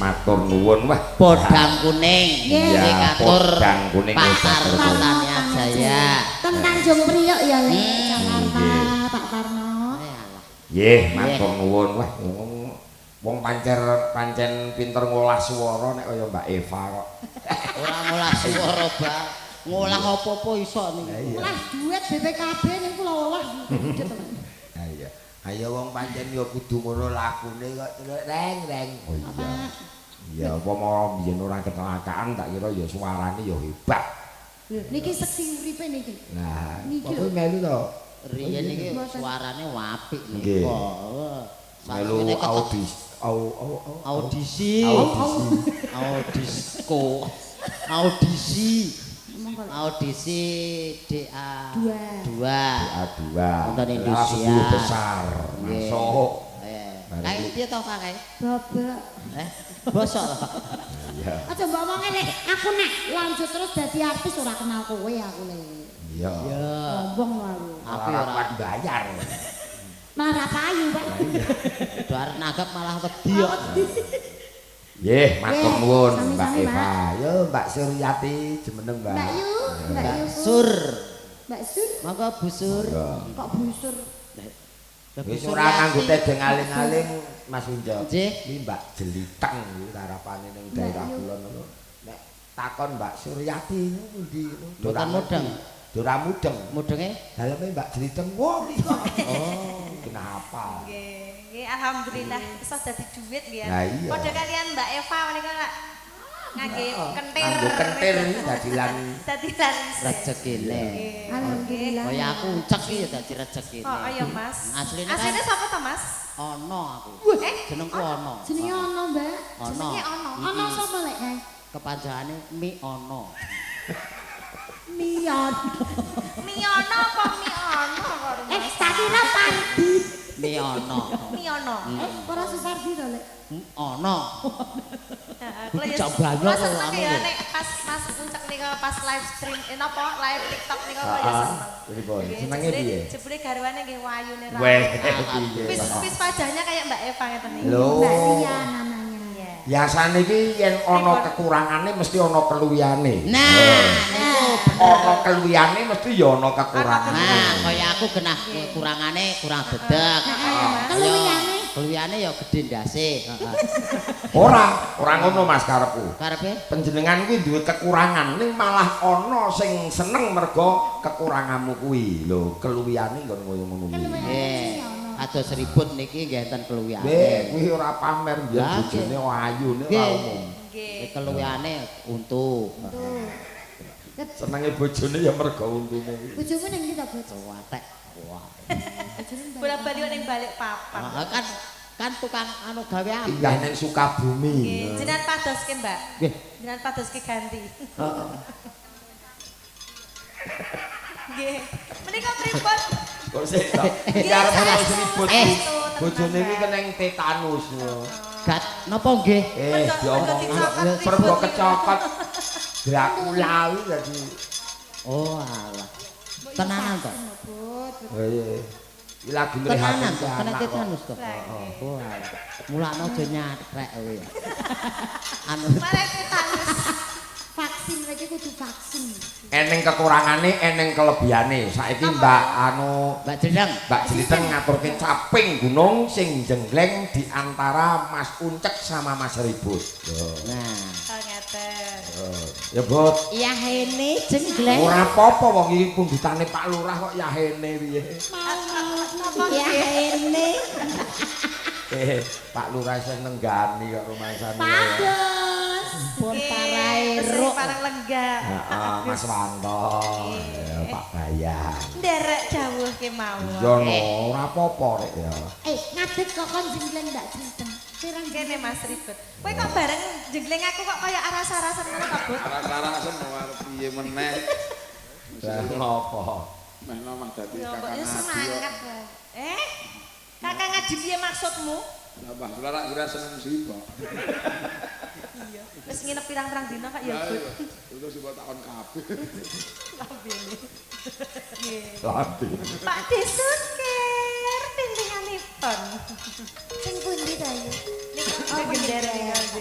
matur nuwun wah podang kuning iya podang kuning Pak Tarno Jaya ten Tanjung Priok ya Le Jakarta Pak Tarno nggih matur nuwun wah wong pancen pinter ngolah swara nek kaya Mbak Eva kok ora ngolah swara Bang ngolah apa-apa iso niku ngolah duit BPKB niku kula olah iya ayo wong pancen ya kudu ngono lakune kok reng-reng oh iya iya apa mau biyen ora kecelakaan tak kira ya suarane ya hebat niki seksi uripe niki nah kok melu to riyen iki suarane apik niku melu audisi DA2 nonton Indonesia besar masuk kae piye to Kak kae babak bosok iya aja mbok omong ngene aku nek lanjut terus dadi artis ora kenal kowe aku le iya ngomong aku ora bayar malah payu Pak do arep nanggap malah wedi kok nggih matur nuwun Mbak Eva yo Mbak Suryati jemeneng Mbak Mbak Sur monggo busur kok busur wis ora nganggo tedeng aling-aling Mas Winjo nggih iki Mbak Jeliteng iki karepane ning daerah kulon ngono nek takon Mbak Suryati pundi mboten mudeng ora mudenge daleme Mbak Jeliteng oh kenapa nggih alhamdulillah iso dadi duit nggih padha kalian Mbak Eva menika ngangge kentir dadi lan rezekine alhamdulillah kaya aku ucek iki dadi rezekine oh iya Mas asline sapa to Mas ono aku jenengku ono jenenge ono Mbak jenenge ono sapa lek kae kepanjangane mi ono Mion Miono apa Miono kok Mas tak kira Pardi Miono ora Supardi to lek ono Heeh, banyak kok nek pas Mas puncak nika pas live stream napa live TikTok nika kok ya seneng. Senenge piye? Jebule garwane nggih wayune ra. Wis wajahnya kayak Mbak Eva ngeten iki. Mbak Ria namanya. Biasane iki yen ana kekurangane mesti ana keluyane. Nah, niku ana keluyane mesti ya ana kekurangane. Nah, kaya aku genah kekurangane kurang dedeg. Keluyane ya gedhe ndase. Ora ngono Mas karepku. Karepe panjenengan kuwi duwe kekurangan ning malah ana sing seneng mergo kekuranganmu kuwi. Lho, keluyane nggon ngono kuwi. Nggih. Ados ribut niki nggih enten keluyane. Nggih, kuwi ora pamer biyen bojone ayune ora umum. Nggih. Keluyane untu. Senenge bojone ya mergo untune. Bojomu ning ndi ta, Bos? Watek. Wah. Bola-bali ning balik papan. Kan tukang anu gawe amben. Tinggal ning Sukabumi. Nggih, jenengan padoske, Mbak. Nggih. Jenengan padoske ganti. Heeh. Nggih. Menika pripun? Kok sik to? Iki arep ana ribut. Itu, Bojone iki tenan, kena tetanus. Gat napa nggih? Diomong dicokot pergo ribut kecokot. Dracula iki dadi. Oh alah. Tenanan to. Oh iya. Iki lagi Tenanan melihat to, kena anak kok. tetanus to. Oh alah. Mulane aja nyatrek kowe. Anu Malah tetanus. Vaksin lagi kudu vaksin. Eneng kekurangane, eneng kelebihane. Saiki Mbak Mbak Jeneng. Mbak Jliteng ngaturke caping gunung sing jenggleng di antara Mas Uncek sama Mas Ribut. Nah, Oh ngeten. Ya, Bot. Ya hene jenggleng. Ora apa-apa wong iki pundutane Pak Lurah kok yahene piye. Ya hene. Pak Lurah seneng gani kok rumangsane. Bagus. Pun paraero. Parang lenggah. Heeh, Mas Wanto. Ya, Pak Bayan. Nderek jawuh kemawon. Ya no, ora apa-apa rek ya. Ngadeg kok kon jenggleng Mbak Jliteng. Pirang kene Mas Ribut. Kowe kok bareng jenggleng aku kok kaya aras-arasan ngono ta, Bud? Aras-arasen arep piye meneh. Lah ngopo? Mehno mah dadi Ya kakak mboknya ngaji semangat, kok. Bang. Kakak ngaji piye maksudmu? Lah Mbah Kula kira seneng sipa. Iya. Wis nginep pirang-pirang dina Kak ya, Lah Bud. iya, itu sipa takon kabeh. Lambene. Nggih. Lambe. Pak Desukir tintinganipun. Sing pundi ta ya? Niku gendera niku.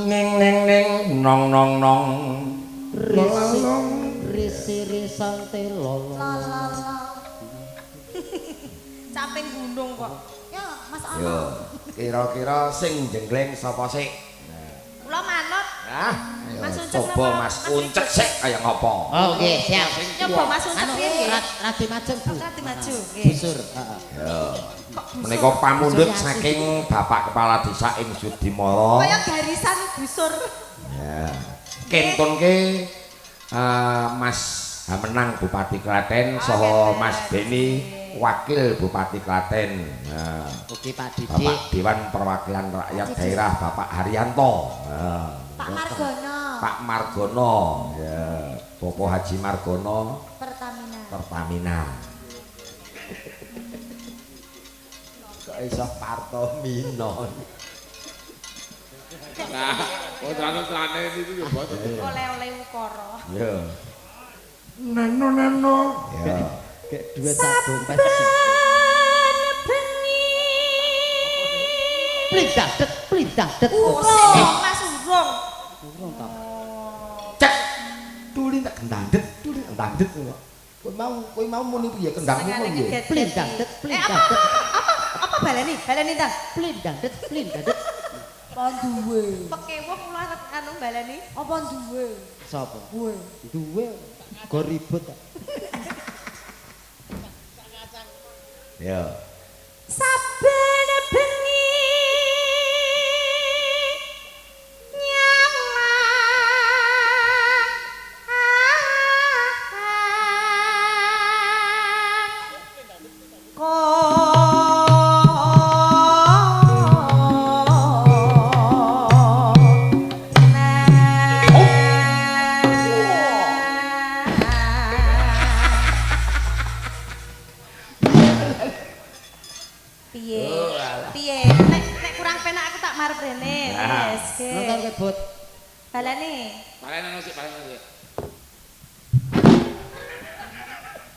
Ning ning ning nong nong nong. risi telo. Caping gunung kok. Ya, Mas Yo, Ono. kira-kira sing jenggleng sapa sik? Kula manut. Nah, Mas Uncek coba napa? Mas Uncek sik kaya ngopo? Oh nggih, siap. Nyoba Mas Uncek Anu piye? radi majeng Bu. Radi maju. Nggih. Busur, heeh. Yo. Menika pamundhut saking Bapak Kepala Desa ing Sudimara. Kaya garisan busur. Ya. Kentunke Mas Hamenang Bupati Klaten saha Mas Beni Wakil Bupati Klaten. Nah, Oke Pak Didik. Bapak Dewan Perwakilan Rakyat Daerah Bapak Haryanto. Nah, Pak Margono. Pak Margono, ya, Bapak Haji Margono Pertamina. Pertamina. Kok iso Partomino? Nah, putra-putrane niku ya boten. Oleh-oleh ukara. Ya. Neno. Ya. Kayak duet sak dompet. Plidadet. Urung, Mas urung. Urung ta. Cek. Tuli tak kendandet. Kowe mau muni piye kendangmu kok piye? Plidadet. Apa baleni? Baleni ta? Plidadet. Apa duwe? Pekewuh kula arep anu baleni. Apa duwe? Sapa? Duwe. Go ribut. Ya. Saben bengi Piye? Nek kurang penak aku tak marep rene. Wes. Nonton ke Bud. Baleni. Paling sik.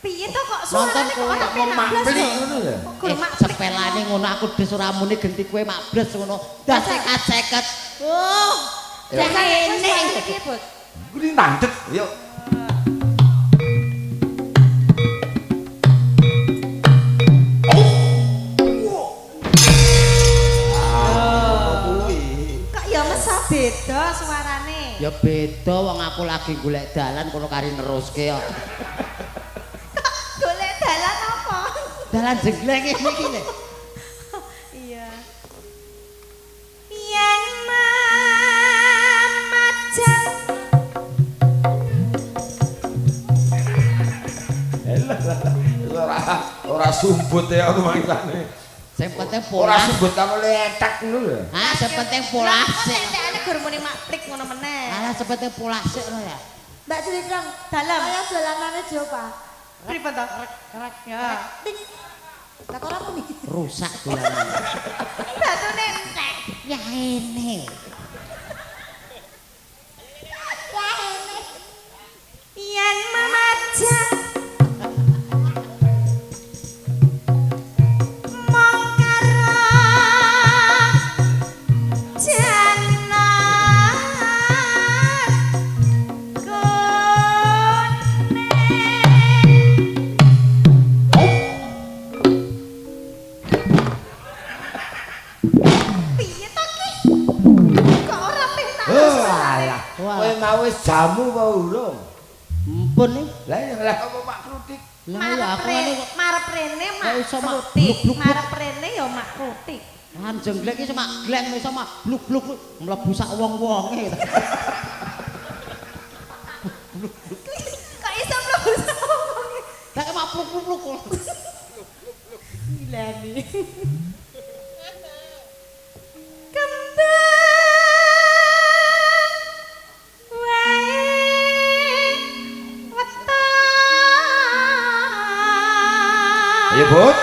Piye to kok Nonton suarane kok kowe ora mau penak blas maplik kok? ngono ya? Kok mak Sepelane ngono aku des ora muni genti kowe mabres ngono. Dah 50. Oh. Jane piye, Bud? Kuwi nandet. Yuk. Kok ya mesa beda suarane. Ya beda wong aku lagi golek dalan kono kari neruske kok. Golek dalan apa? Dalan jenggleng iki lho. Iya. Yen mamajang Ora sumbut ya rumangsane. Sing penting Ora pola. sumbut kamu letak ngono lho. Ah, sing penting pola sik. Entekane gur muni matrik ngono meneh. Alah sing penting pola sik lho ya. Mbak Cilindrong, Dalam. kaya dolanane Jopa. Pripun to? Ya. Ting. Lah kok apa nih? Rusak dolanan. Batune entek. Ya ini. Yen memajang mong karo janan piye to ki? Kok ora penak? Alah. Wah. Kowe mau wis jamu apa urung? Mumpun nih. Lah ya lah apa Pak Krutik? Lah ya aku ngene kok Marep rene mak Kok iso mak rutik. bluk-bluk. Marep rene ya mak rutik. kan jengglek iki mak gleng iso mak bluk-bluk mlebu sak wong-wonge. Kok iso mlebu sama? Tak mak bluk-bluk. Gila nih. Kembang wae wetan. Ayo, Bud.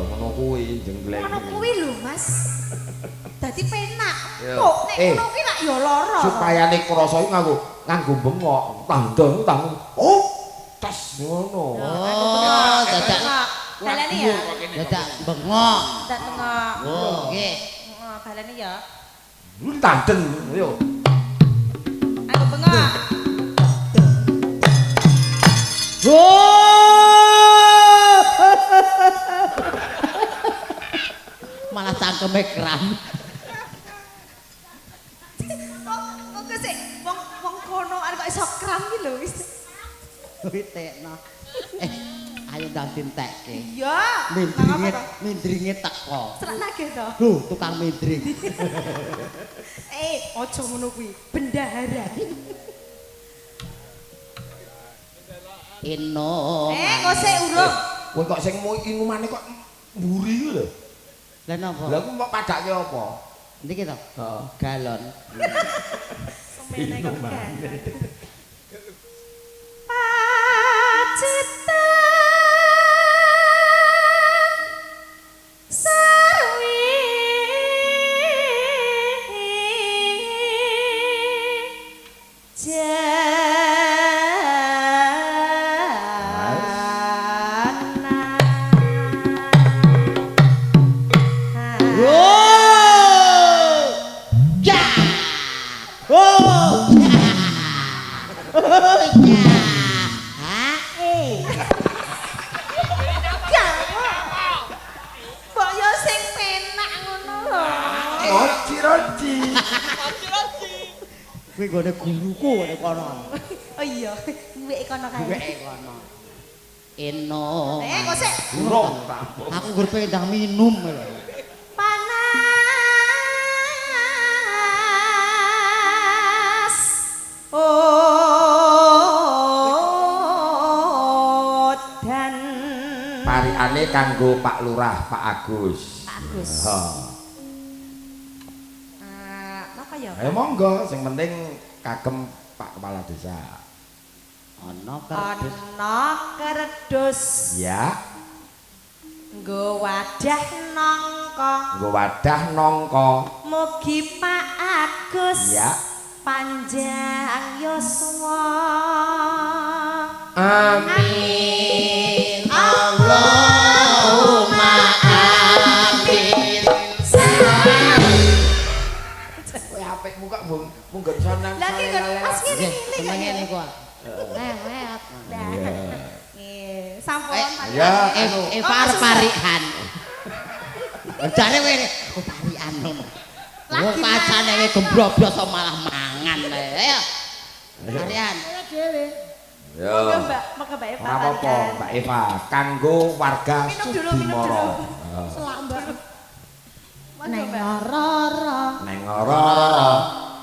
Ngono kuwi jenggleng. Ngono kuwi lho, Mas. Dadi penak. Yo. Kok nek Eh. ngono kuwi nak ya lara. Supaya nek krasa iki nganggo bengok, tandang tang. Oh, tes ngono. Oh, dadak Balane ya. dadak bengok. Dak tengok. Oh, nggih. Heeh, balane ya. Lu tanden yo. Aku bengok. Oh! Malah cangkeme kram. Kok sik wong kono arep kok iso kram ki lho wis. Witekno. Ayo ndang dintekke. Iya. Mindringe teko. Serak nagih to. Lho, tukang mindring. Aja ngono kuwi. Bendahara. Ino. Kok sik urung. Kowe kok sing ingumane kok mburi ku lho. Lah napa? Lah ku mau padake apa? Niki to? Heeh. Galon. Semene kok kan. Pacitan sarwi Oh! Ya! Oh! Ya! Oh! Ya! Ha? Mbok yo sing penak ngono lho. Roci-roci. Kuwi gone guruku ngene kono. Oh iya, duweke kono kae. Duweke kono. Eno. Kok sik Urung rampung. Aku gur pengen ndang minum lho. panas. Oh, dan Parikane kanggo Pak Lurah, Pak Agus. Pak Agus. Heeh. Apa ya? Ayo monggo, sing penting kagem Pak Kepala Desa. Ana kerdus. Ana kerdus Ya, nggo wadah nangka. nggo wadah nangka. Mugi Pak Agus Ya. panjang yuswa. Amin. Allahumma amin. Kowe apik muka munggon sanang. Lah ki pas ngene Nggih, seneng ngene kok. lewat. Nggih, sampun Pak. Ya, Parikan. Jane wene parikan ngono. Wong kacane we gembrobos malah mangan. Ayo. Parikan. Dhewe. Ya. Monggo Mbak, monggo Mbak Eva. Ora apa-apa, Mbak Eva. Kanggo warga Minum dulu, minum Sudimoro. dulu. Selak Mbak. Neng ora-ora. Neng ora-ora.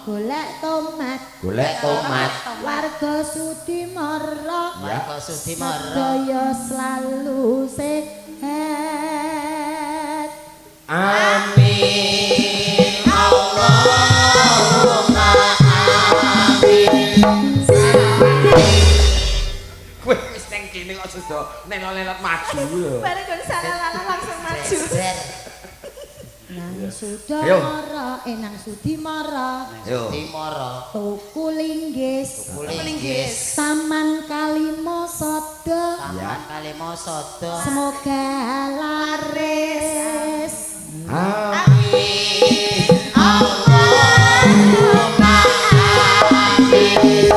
Golek tomat. Golek tomat. Warga Sudimara. Warga Sudimara. Sedaya selalu sehat. Amin. Allahumma amin. Kowe wis nang kene kok sedo nenol-nenol maju lho. Bareng kon salah langsung maju. Nang Sudimara, nang Sudimara. Sudimara. Tuku linggis. Linggis. Taman Kalimasada. Taman Kalimasada. Semoga laris. Amin. Allahumma amin.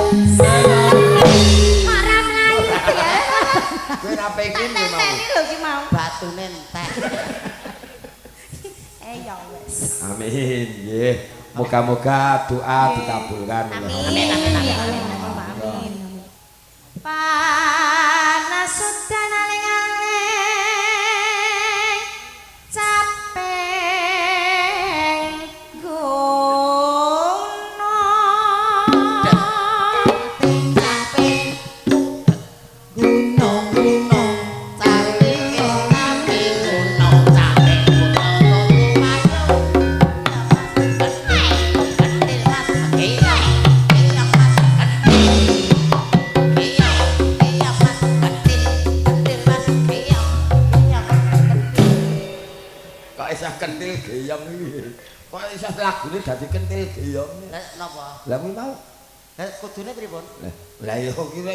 Ora mlayu ya. Kowe ra pengen lho mau. Teni lho ki mau. Batune entek. Ya wes. Amin. Nggih. Moga-moga doa dikabulkan. Amin. Amin. Panas sudan aling-aling caping gunung. Caping gunung-gunung caping gunung caping gunung Kok isih kentil geyong iki. Kok isih lagune dadi kentil geyong. napa? Lah kuwi mau. Lah kudune pripun? Lah ya kira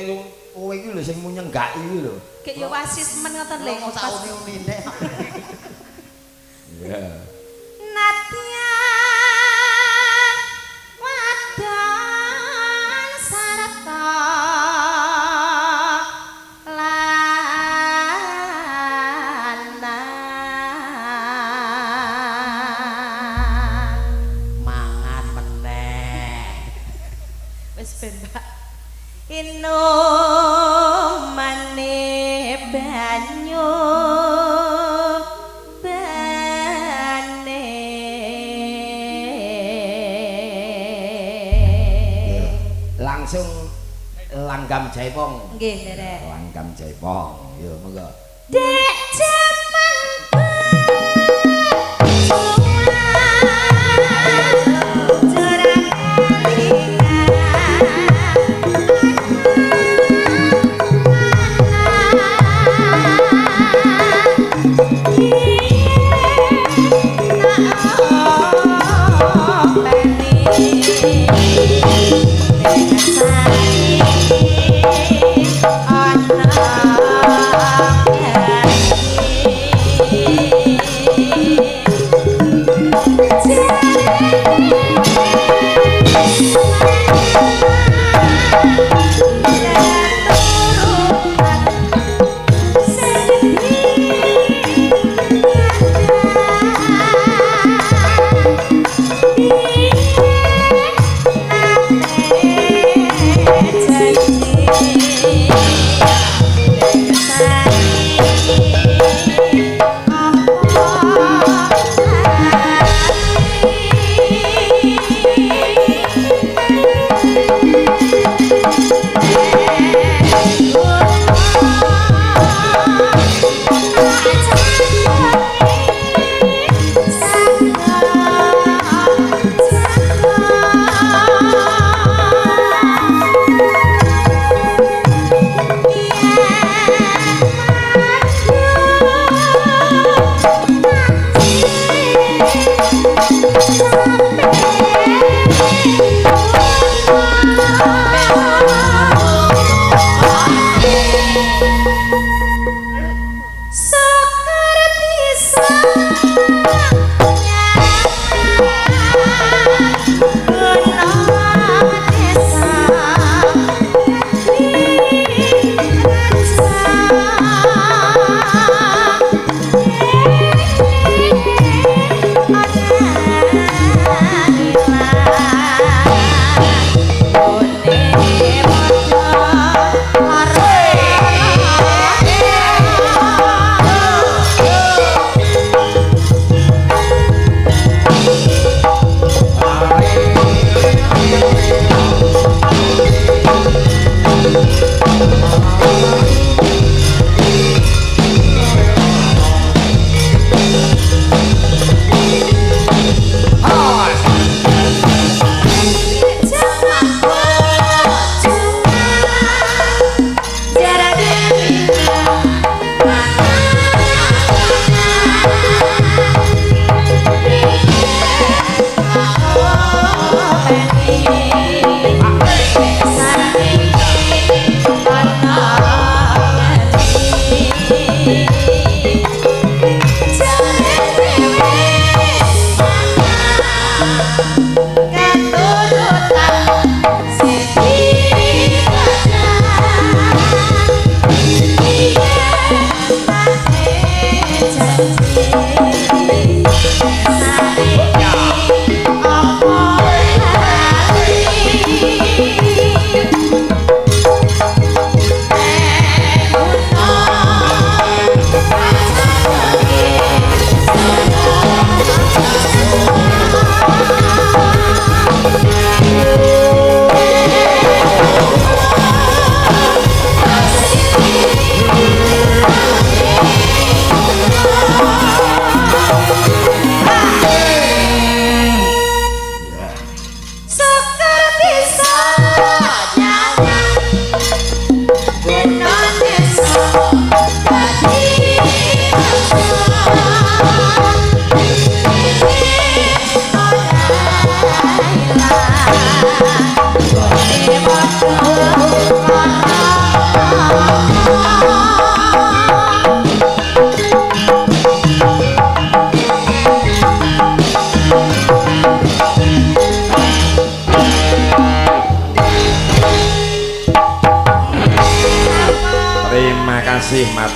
kowe iki lho sing nyenggaki iki lho. Gek yo wasis men ngoten lho. Wong sak uni-unine. Ya. Nadyan wadan sarta lanang Mangan meneh. wis ben Mbak inum mane banyu Langsung langgam jaipong. nggih nderek Langgam jaipong. Yo monggo. dek jaman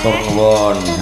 Matur nuwun.